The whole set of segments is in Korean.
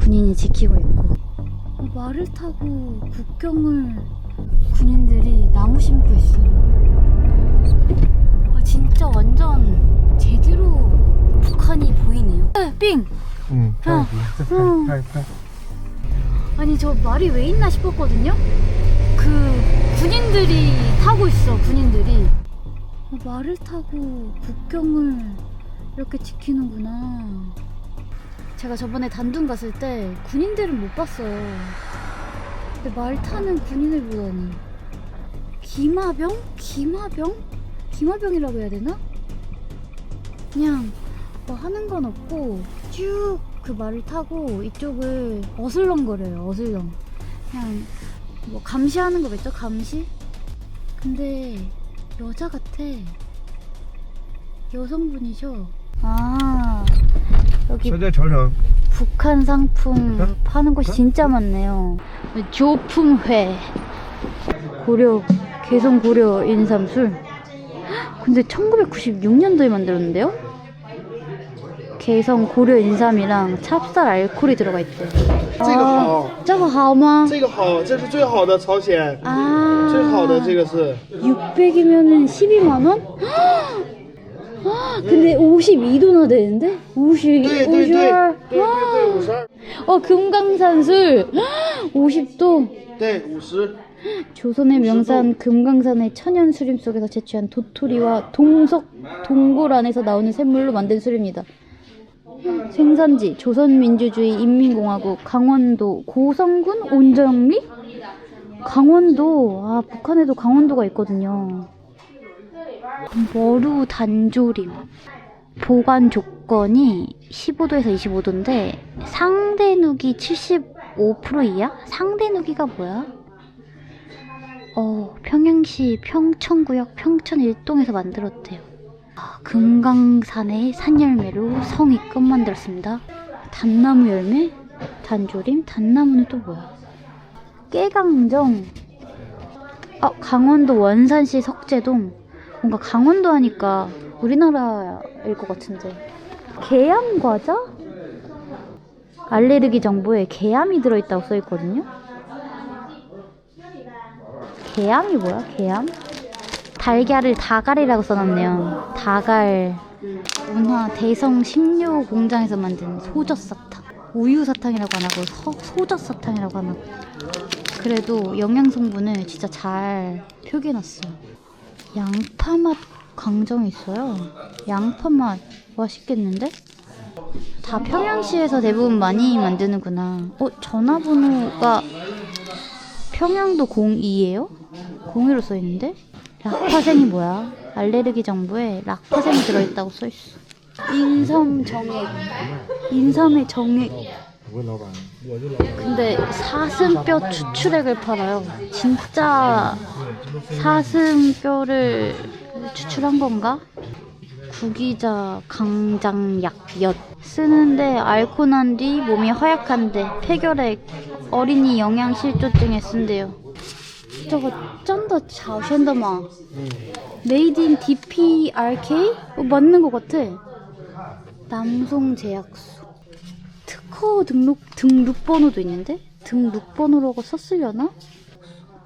군인이 지키고 있고, 말을 타고 국경을 군인들이 나무 심고 있어요. 진짜 완전 제대로 북한이 보이네요. 삥! 응, 어. 아니 저 말이 왜 있나 싶었거든요? 그 군인들이 타고 있어, 군인들이. 말을 타고 국경을 이렇게 지키는구나. 제가 저번에 단둥 갔을 때 군인들은 못 봤어요. 근데 말 타는 군인을 보다니. 기마병? 기마병이라고 해야 되나? 그냥 뭐 하는 건 없고 쭉 그 말을 타고 이쪽을 어슬렁거려요. 어슬렁. 그냥 뭐 감시하는 거겠죠? 감시? 근데 여자 같아. 여성분이죠? 아, 여기 북한 상품 파는 곳이 진짜 많네요. 조품회, 고려, 개성 고려 인삼술. 근데 1996년도에 만들었는데요? 개성 고려 인삼이랑 찹쌀 알코올이 들어가 있대. 这个好吗?这个好，这是最好的朝鲜， 아, 最好的这个是。 600이면은 12만 원? 근데 52도나 되는데? 52, 52. 52。 금강산술 50도. 对，50。 조선의 명산 금강산의 천연 수림 속에서 채취한 도토리와 동석, 동굴 안에서 나오는 샘물로 만든 술입니다. 생산지 조선민주주의 인민공화국 강원도 고성군 온정리? 강원도, 아 북한에도 강원도가 있거든요. 머루 단조림. 보관 조건이 15도에서 25도인데 상대누기 75% 이하? 상대누기가 뭐야? 평양시 평천구역 평천 1동에서 만들었대요. 금강산의 산열매로 성의껏 만들었습니다. 단나무 열매? 단조림? 단나무는 또 뭐야? 깨강정. 강원도 원산시 석재동. 뭔가 강원도 하니까 우리나라일 것 같은데. 개암 과자? 알레르기 정보에 개암이 들어있다고 써있거든요. 개암이 뭐야? 개암? 달걀을 다갈이라고 써놨네요. 다갈. 운하 대성 식료 공장에서 만든 소젖사탕. 우유사탕이라고 안 하고 소젖사탕이라고 하나. 그래도 영양성분을 진짜 잘 표기해놨어요. 양파맛 강정이 있어요. 양파맛 맛있겠는데? 다 평양시에서 대부분 많이 만드는구나. 전화번호가 평양도 02예요? 02로 써있는데? 락파생이 뭐야? 알레르기 정보에 락파생이 들어있다고 써있어. 인삼 정액. 인삼의 정액. 근데 사슴뼈 추출액을 팔아요. 진짜 사슴뼈를 추출한 건가? 구기자 강장약 엿. 쓰는데 앓고 난 뒤 몸이 허약한데 폐결핵, 어린이 영양실조증에 쓴대요. 저거 쩐다 자셴다마. 메이드 인 DPRK? 맞는 것 같아. 남송제약소. 특허 등록번호도 있는데? 등록번호라고 썼으려나?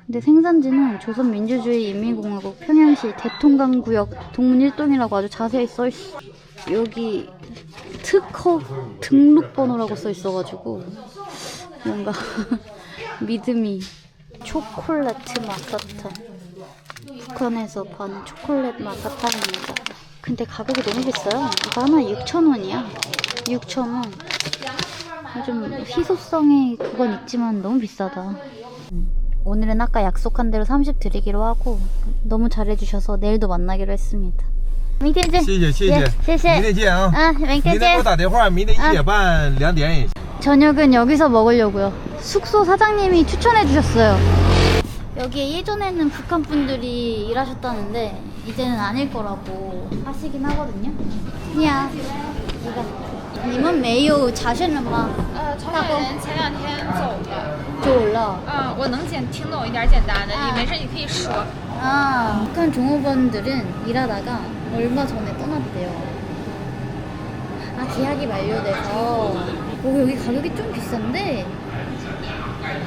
근데 생산지는 조선민주주의 인민공화국 평양시 대통강구역 동문 1동이라고 아주 자세히 써있어. 여기 특허 등록번호라고 써있어가지고 뭔가 믿음이. 초콜릿 마사탕. 북한에서 파는 초콜릿 마사탕입니다. 근데 가격이 너무 비싸요. 이거 하나 6,000원이야. 6,000원. 좀 희소성의 그건 있지만 너무 비싸다. 오늘은 아까 약속한 대로 30 드리기로 하고 너무 잘해주셔서 내일도 만나기로 했습니다. 明天见. 谢谢。谢谢. 明天见啊. 明天见. 明天给我打电话，明天1点半、2点。 저녁은 여기서 먹으려고요. 숙소 사장님이 추천해주셨어요. 여기에 예전에는 북한 분들이 일하셨다는데 이제는 아닐 거라고 하시긴 하거든요. 야, 이거. 你们没有查询了吗？朝鲜人前2天走了。走了。我能听懂一点简单的，你没事你可以说。 북한 종업원들은 일하다가 얼마 전에 떠났대요. 계약이 만료돼서 오, 여기 가격이 좀 비싼데?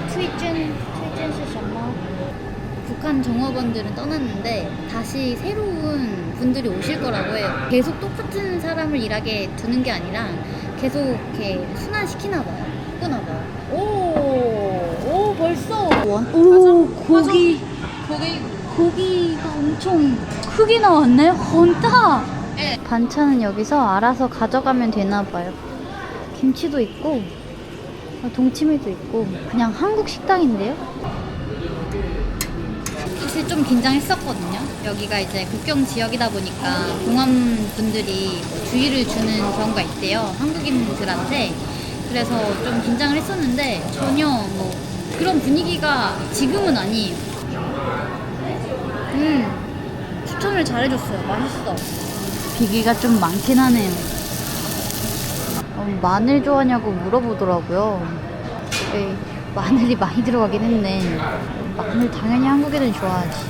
트위젠 시셔머. 북한 정업원들은 떠났는데 다시 새로운 분들이 오실 거라고 해요. 계속 똑같은 사람을 일하게 두는 게 아니라 계속 이렇게 순환시키나 봐요. 바꾸나 봐요. 오, 벌써. 오, 고기가 엄청 크게 나왔네. 헌다. 반찬은 여기서 알아서 가져가면 되나 봐요. 김치도 있고 동치미도 있고 그냥 한국 식당인데요. 사실 좀 긴장했었거든요. 여기가 이제 국경 지역이다 보니까 공안 분들이 뭐 주의를 주는 경우가 있대요, 한국인들한테. 그래서 좀 긴장을 했었는데 전혀 뭐 그런 분위기가 지금은 아니에요. 추천을 잘해줬어요. 맛있어. 비계가 좀 많긴 하네요. 마늘 좋아하냐고 물어보더라고요. 네, 마늘이 많이 들어가긴 했네. 마늘 당연히 한국인은 좋아하지.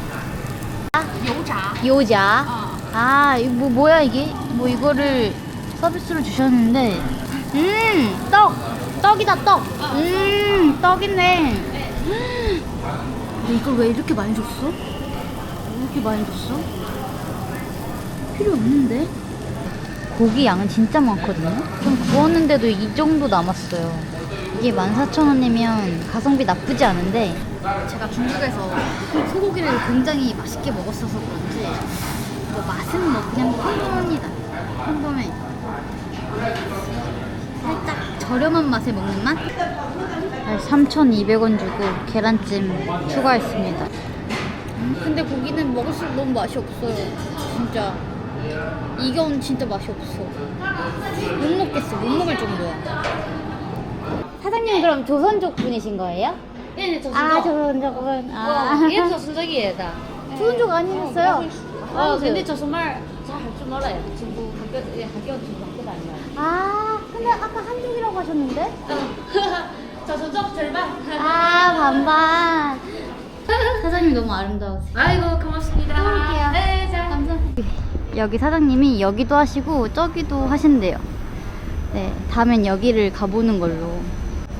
요자. 아, 이거 뭐야 이게? 뭐 이거를 서비스로 주셨는데, 떡이다 떡. 떡이네. 근데 이걸 왜 이렇게 많이 줬어? 왜 이렇게 많이 줬어? 필요 없는데? 고기 양은 진짜 많거든요. 좀 구웠는데도 이 정도 남았어요. 이게 14,000원이면 가성비 나쁘지 않은데 제가 중국에서 소고기를 굉장히 맛있게 먹었어서 그런지 뭐 맛은 뭐 그냥 평범합니다. 평범해. 살짝 저렴한 맛에 먹는 맛? 3,200원 주고 계란찜 추가했습니다. 근데 고기는 먹을수록 너무 맛이 없어요. 진짜. 이건 진짜 맛이 없어. 못 먹겠어. 못 먹을 정도야. 사장님 그럼 조선족 분이신 거예요? 네, 저 아, 조선족은. 이게 조선족이에다. 조선족 아니셨어요? 근데 조선말 잘 할 줄 몰라요. 중국 학교 중국 학교 다녀요. 아, 근데 아까 한족이라고 하셨는데? 조선족 절반. 아, 반반. 사장님 너무 아름다우세요. 아이고 고맙습니다. 해볼게요. 네, 자. 감사합니다. 여기 사장님이 여기도 하시고 저기도 하신대요. 네, 다음엔 여기를 가보는 걸로.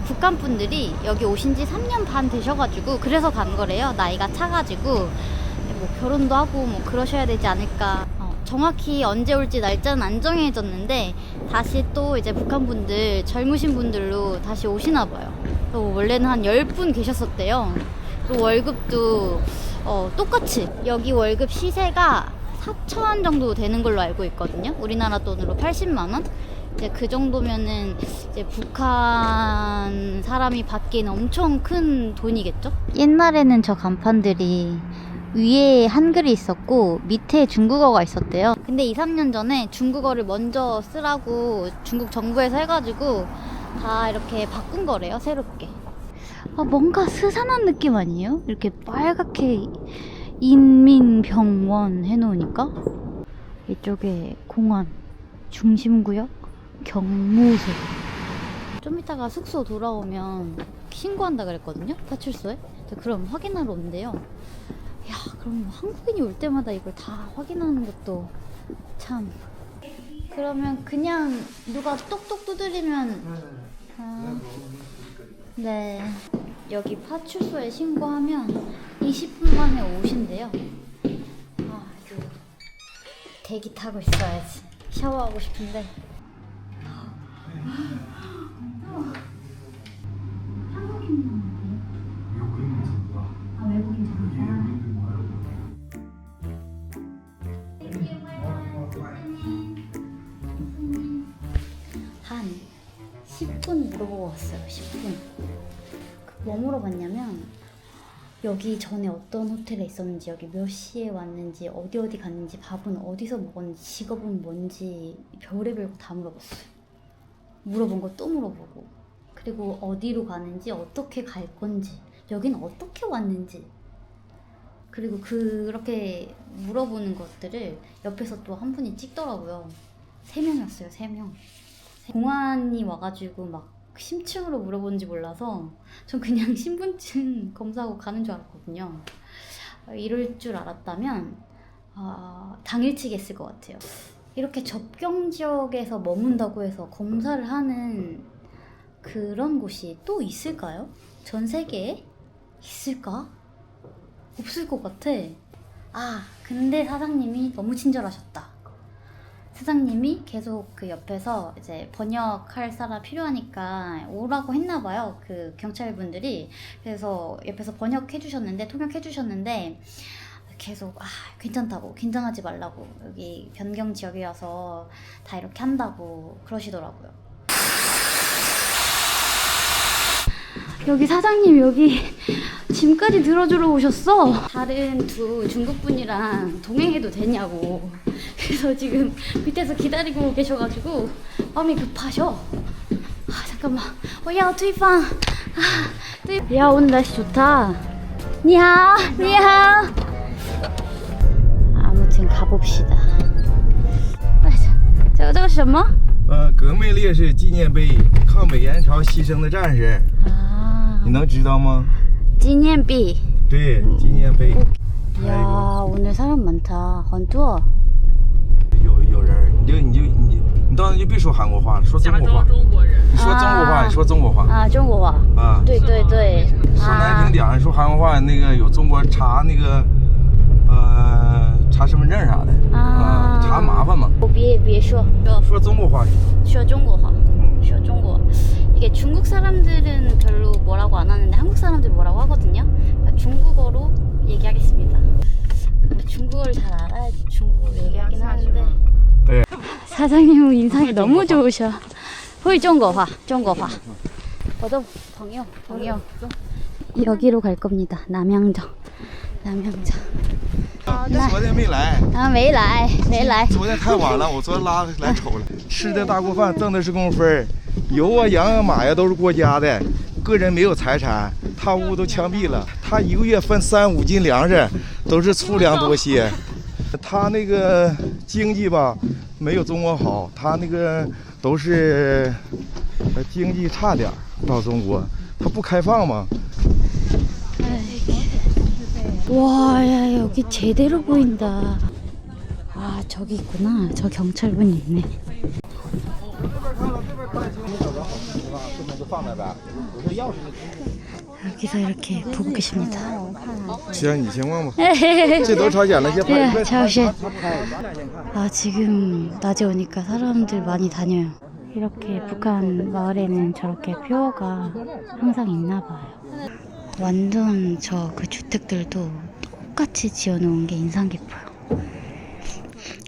북한 분들이 여기 오신 지 3년 반 되셔가지고 그래서 간 거래요. 나이가 차가지고 뭐 결혼도 하고 뭐 그러셔야 되지 않을까. 정확히 언제 올지 날짜는 안 정해졌는데 다시 또 이제 북한 분들 젊으신 분들로 다시 오시나 봐요. 원래는 한 10분 계셨었대요. 그리고 월급도 똑같이 여기 월급 시세가 4,000원 정도 되는 걸로 알고 있거든요. 우리나라 돈으로 80만 원? 이제 그 정도면은 이제 북한 사람이 받기에는 엄청 큰 돈이겠죠? 옛날에는 저 간판들이 위에 한글이 있었고 밑에 중국어가 있었대요. 근데 2, 3년 전에 중국어를 먼저 쓰라고 중국 정부에서 해가지고 다 이렇게 바꾼 거래요, 새롭게. 뭔가 스산한 느낌 아니에요? 이렇게 빨갛게 인민병원 해놓으니까. 이쪽에 공안, 중심구역, 경무소. 좀 이따가 숙소 돌아오면 신고한다 그랬거든요, 파출소에. 그럼 확인하러 온대요. 야, 그럼 한국인이 올 때마다 이걸 다 확인하는 것도 참. 그러면 그냥 누가 똑똑 두드리면 네, 여기 파출소에 신고하면 20분 만에 오신대요. 이거 대기 타고 있어야지. 샤워하고 싶은데. 한 10분 물어보고 왔어요. 10분. 뭐 물어봤냐면 여기 전에 어떤 호텔에 있었는지, 여기 몇 시에 왔는지, 어디 갔는지, 밥은 어디서 먹었는지, 직업은 뭔지 별의별 거 다 물어봤어요. 물어본 거 또 물어보고, 그리고 어디로 가는지, 어떻게 갈 건지, 여긴 어떻게 왔는지, 그리고 그렇게 물어보는 것들을 옆에서 또 한 분이 찍더라고요. 3명이었어요, 3명. 공안이 와가지고 막 심층으로 물어보는지 몰라서 전 그냥 신분증 검사하고 가는 줄 알았거든요. 이럴 줄 알았다면 당일치기 했을 것 같아요. 이렇게 접경 지역에서 머문다고 해서 검사를 하는 그런 곳이 또 있을까요? 전 세계에? 있을까? 없을 것 같아. 아, 근데 사장님이 너무 친절하셨다. 사장님이 계속 그 옆에서 이제 번역할 사람 필요하니까 오라고 했나봐요. 그 경찰분들이. 그래서 옆에서 번역해 주셨는데, 통역해 주셨는데, 계속 괜찮다고, 긴장하지 말라고, 여기 변경 지역이라서 다 이렇게 한다고 그러시더라고요. 여기 사장님 여기 짐까지 들어주러 오셨어. 다른 두 중국분이랑 동행해도 되냐고. 그래서 지금 밑에서 기다리고 계셔가지고 마음이 급하셔. 잠깐만. 야, 투이팡. 야, 오늘 날씨 좋다. 니하오, 니하오. 아무튼 가봅시다. 这个是什么？ 革命烈士纪念碑，抗美援朝牺牲的战士，你能知道吗？纪念碑。对，纪念碑。 야, 오늘 사람 많다. 很多。有人，你到那就别说韩国话了，说中国话。中国人。你说中国话，你说中国话。啊，中国话。啊。对对对。说难听点，你说韩国话，那个有中国查那个，查身份证啥的。查麻烦嘛。别说。说中国话。说中国话. 说中国. 이게 중국 사람들은 별로 뭐라고 안 하는데 한국 사람들 뭐라고 하거든요. 그러니까 중국어로 얘기하겠습니다. 중국어를 잘 알아야지 중국어 얘기하긴 하는데. 네. 사장님 인상이 너무 좋으셔. hui中国话. 저도朋友. 여기로 갈 겁니다. 남양정. 昨天没来啊，没来。昨天太晚了，我昨天拉来瞅了。吃的大锅饭挣的是工分，油啊、羊啊、马呀都是国家的，个人没有财产。他屋都枪毙了，他一个月分3、5斤粮食，都是粗粮多些。他那个经济吧，没有中国好，他那个都是经济差点到中国，他不开放嘛。 와, 야, 여기 제대로 보인다. 아, 저기 있구나. 저 경찰분이 있네. 여기서 이렇게 보고 계십니다. 行，你先问吧。这都朝鲜了，先拍。 네,朝鲜. 아, 지금 낮에 오니까 사람들 많이 다녀요. 이렇게 북한 마을에는 저렇게 표어가 항상 있나 봐요. 완전 저 그 주택들도 똑같이 지어놓은 게 인상 깊어요.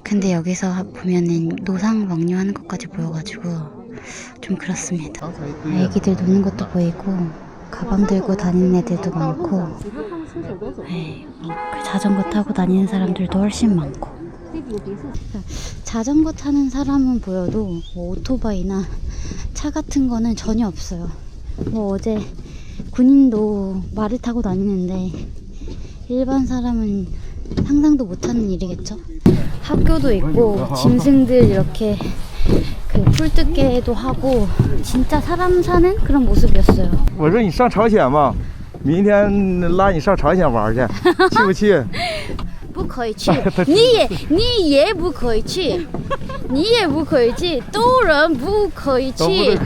근데 여기서 보면은 노상 왕래하는 것까지 보여가지고 좀 그렇습니다. 애기들 노는 것도 보이고 가방 들고 다니는 애들도 많고, 자전거 타고 다니는 사람들도 훨씬 많고. 자전거 타는 사람은 보여도 뭐 오토바이나 차 같은 거는 전혀 없어요. 뭐 어제 군인도 말을 타고 다니는데 일반 사람은 상상도 못하는 일이겠죠. 학교도 있고 짐승들 이렇게 그 풀뜯게도 하고 진짜 사람 사는 그런 모습이었어요. 我说你上朝鲜吧，明天拉你上朝鲜玩去，去不去？不可以去，你也不可以去，你也不可以去，都人不可以去。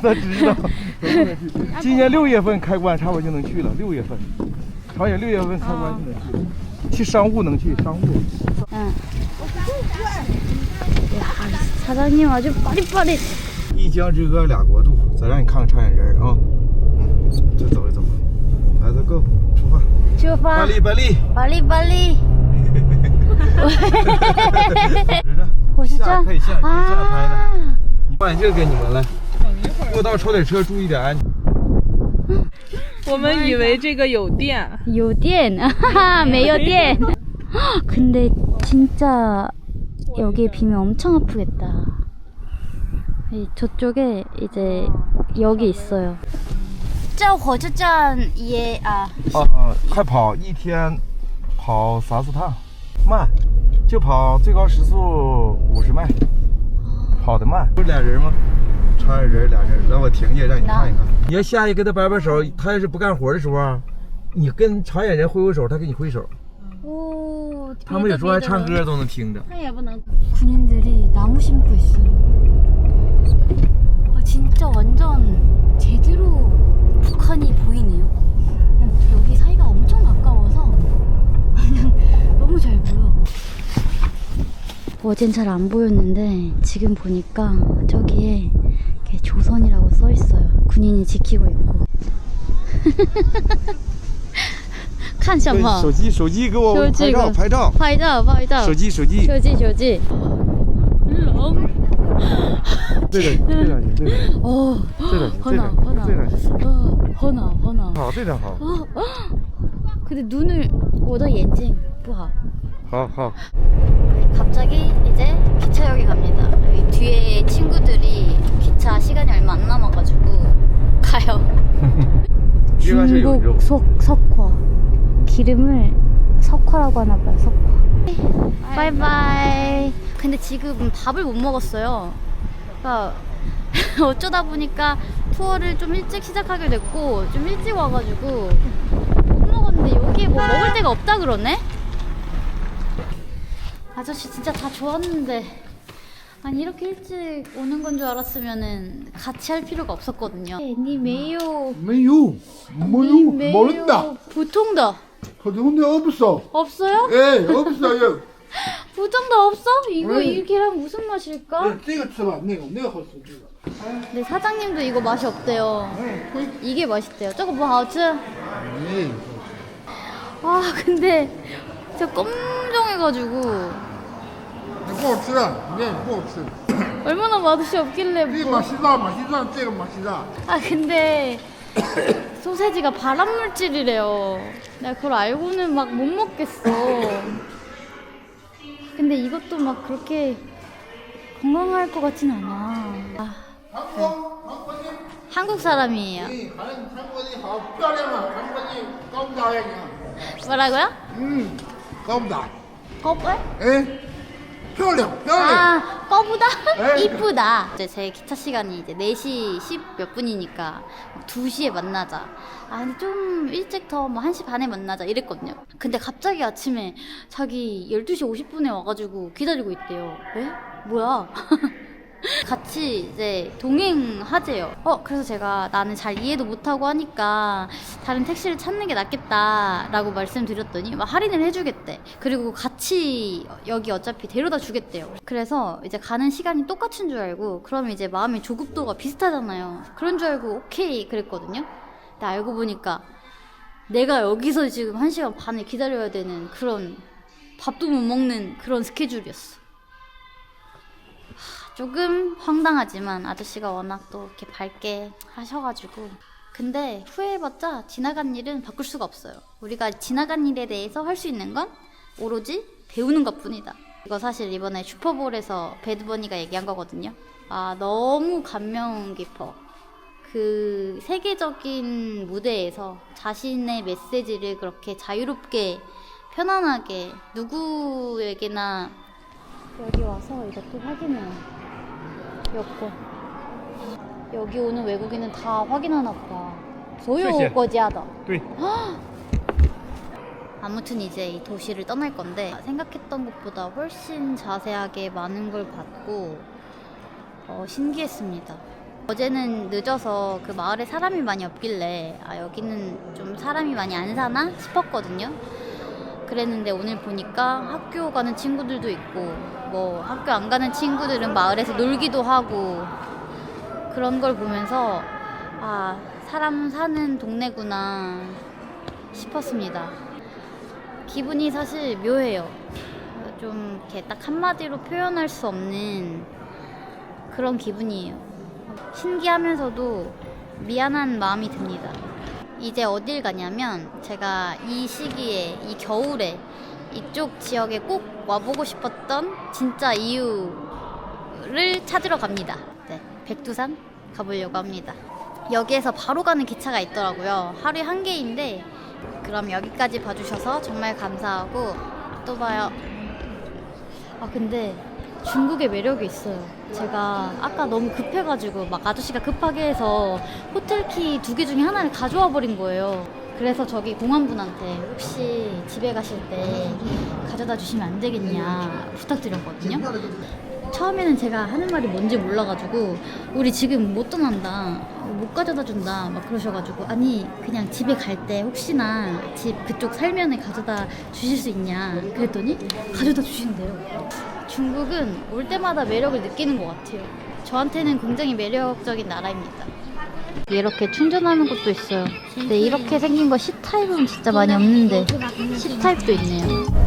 他知道。今年6月份开关，差不多就能去了。6月份，朝鲜6月份开关就能去，去商务能去商务。 응. 야, 사장님 아주 빠릿빠릿. 一江之隔俩国度，再让你看看朝鲜人啊。再走一走，来，Let's go，出发。出发。빨리。 火车站。可以下拍的。你把眼镜给你们来。过道抽点车，注意点安全。 我们以为这个有电，有电，하하, 没有电. 근데 진짜 여기에 비면 엄청 아프겠다. 저쪽에 이제 여기 있어요. 这火车站也快跑一天跑3、4趟，慢，就跑最高时速50迈，跑得慢。不是俩人吗？朝鲜人俩人，让我停下让你看一看。你要下去跟他摆摆手，他要是不干活的时候，你跟朝鲜人挥挥手，他跟你挥手。 오,他们有时候还唱歌都能听着。 군인들이 나무 심고 있어요. 아, 진짜 어젠 잘 안 보였는데 지금 보니까 저기에 이렇게 조선이라고 써 있어요. 군인이 지키고 있고. 看什么？手机给我手机拍照。拍照拍照。手机。手机。龙。这个。哦。好恼。好，这张好。 근데 눈을 我的眼睛不好。 好。 갑자기 이제 기차역에 갑니다. 여기 뒤에 친구들이 기차 시간이 얼마 안 남아가지고 가요. 중국 석화. 기름을 석화라고 하나봐요. 석화. 바이바이. 근데 지금 밥을 못 먹었어요. 그러니까 어쩌다 보니까 투어를 좀 일찍 시작하게 됐고 좀 일찍 와가지고 못 먹었는데 여기에 뭐 먹을 데가 없다 그러네? 아저씨 진짜 다 좋았는데 아니 이렇게 일찍 오는 건 줄 알았으면은 같이 할 필요가 없었거든요. 니 메요. 没有，没人的， 보통다. 보통도 없어. 없어요? 예, 없어요. 보통다 없어? 이거 네. 이 계란 무슨 맛일까? 这个吃吧，那个好吃，这个。 근데 사장님도 이거 맛이 없대요. 이게 맛있대요. 저거 뭐 하우츠? 네. 아 근데 진짜 껌종해가지고 不好吃，面不好吃。 얼마나 맛이 없길래 这个 뭐. 马西藏，马西藏，这个马西藏。 아 근데 소세지가 발암물질이래요. 내가 그걸 알고는 막 못 먹겠어. 근데 이것도 막 그렇게 건강할 것 같진 않아. 아, 한국 사람이에요. 韩国的好漂亮啊，韩国的高不大呀你？ 뭐라고요? 高不大。 거부? 哎，漂亮，漂亮。 아, 거부다? 네. 이쁘다. 이제 제 기차 시간이 이제 4시 10 몇 분이니까 2시에 만나자. 아, 근데 좀 일찍 더 뭐 1시 반에 만나자 이랬거든요. 근데 갑자기 아침에 자기 12시 50분에 와가지고 기다리고 있대요. 왜? 뭐야? 같이 이제 동행하재요. 그래서 제가 나는 잘 이해도 못하고 하니까 다른 택시를 찾는 게 낫겠다 라고 말씀드렸더니 막 할인을 해주겠대. 그리고 같이 여기 어차피 데려다 주겠대요. 그래서 이제 가는 시간이 똑같은 줄 알고 그러면 이제 마음의 조급도가 비슷하잖아요. 그런 줄 알고 오케이 그랬거든요. 근데 알고 보니까 내가 여기서 지금 1시간 반을 기다려야 되는 그런 밥도 못 먹는 그런 스케줄이었어. 조금 황당하지만 아저씨가 워낙 또 이렇게 밝게 하셔가지고. 근데 후회해봤자 지나간 일은 바꿀 수가 없어요. 우리가 지나간 일에 대해서 할 수 있는 건 오로지 배우는 것뿐이다. 이거 사실 이번에 슈퍼볼에서 배드버니가 얘기한 거거든요. 아, 너무 감명 깊어. 그 세계적인 무대에서 자신의 메시지를 그렇게 자유롭게 편안하게 누구에게나. 여기 와서 이것도 확인해요. 여권. 여기 오는 외국인은 다 확인하나 보다. 소요 거지하다. 아무튼 이제 이 도시를 떠날 건데 생각했던 것보다 훨씬 자세하게 많은 걸 봤고 신기했습니다. 어제는 늦어서 그 마을에 사람이 많이 없길래 여기는 좀 사람이 많이 안 사나 싶었거든요. 그랬는데 오늘 보니까 학교 가는 친구들도 있고 뭐 학교 안 가는 친구들은 마을에서 놀기도 하고 그런 걸 보면서 사람 사는 동네구나 싶었습니다. 기분이 사실 묘해요. 좀 이렇게 딱 한마디로 표현할 수 없는 그런 기분이에요. 신기하면서도 미안한 마음이 듭니다. 이제 어딜 가냐면 제가 이 시기에 이 겨울에 이쪽 지역에 꼭 와보고 싶었던 진짜 이유를 찾으러 갑니다. 네, 백두산 가보려고 합니다. 여기에서 바로 가는 기차가 있더라고요. 하루에 1개인데 그럼 여기까지 봐주셔서 정말 감사하고 또 봐요. 근데 중국의 매력이 있어요. 제가 아까 너무 급해가지고 막 아저씨가 급하게 해서 호텔키 2개 중에 하나를 가져와 버린 거예요. 그래서 저기 공안분한테 혹시 집에 가실 때 가져다 주시면 안 되겠냐 부탁드렸거든요. 처음에는 제가 하는 말이 뭔지 몰라가지고 우리 지금 못 떠난다, 못 가져다 준다 막 그러셔가지고 아니 그냥 집에 갈 때 혹시나 집 그쪽 살면은 가져다 주실 수 있냐 그랬더니 가져다 주신대요. 중국은 올 때마다 매력을 느끼는 것 같아요. 저한테는 굉장히 매력적인 나라입니다. 이렇게 충전하는 곳도 있어요. 근데 이렇게 생긴 거 C타입은 진짜 많이 없는데 C타입도 있네요.